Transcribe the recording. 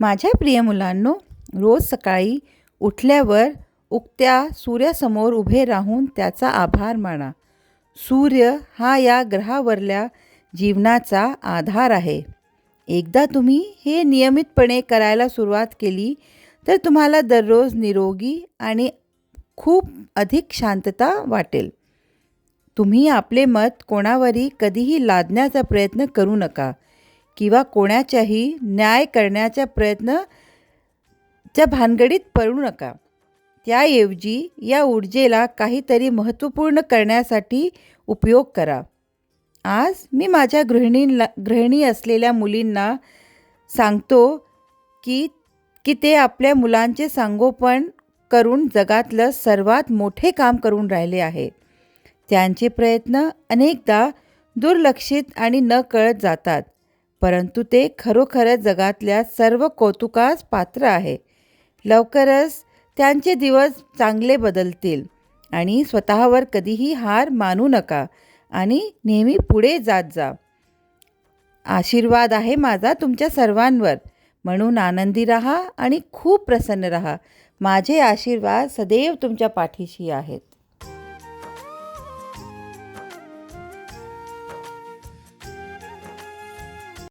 माझ्या प्रिय मुलांनो, रोज सकाळी उठल्यावर उगत्या सूर्यासमोर उभे राहून त्याचा आभार माना. सूर्य हा या ग्रहावरल्या जीवनाचा आधार आहे. एकदा तुम्ही हे नियमितपणे करायला सुरुवात केली तर तुम्हाला दररोज निरोगी आणि खूप अधिक शांतता वाटेल. तुम्ही आपले मत कोणावरही कधीही लादण्याचा प्रयत्न करू नका किंवा कोणाच्याही न्याय करण्याचा प्रयत्नाच्या भानगडीत पडू नका. त्याऐवजी या ऊर्जेला काहीतरी महत्त्वपूर्ण करण्यासाठी उपयोग करा. आज मी माझ्या गृहिणी असलेल्या मुलींना सांगतो की ते आपल्या मुलांचे संगोपन करून जगातलं सर्वात मोठे काम करून राहिले आहे. त्यांचे प्रयत्न अनेकदा दुर्लक्षित आणि नकळत जातात, परंतु ते खरोखरच जगातल्या सर्व कौतुकास पात्र आहे. लवकरच त्यांचे दिवस चांगले बदलतील आणि स्वतःवर कधीही हार मानू नका आणि नेहमी पुढे जात जा. आशीर्वाद आहे माझा तुमच्या सर्वांवर, म्हणून आनंदी राहा आणि खूप प्रसन्न राहा. माझे आशीर्वाद सदैव तुमच्या पाठीशी आहेत.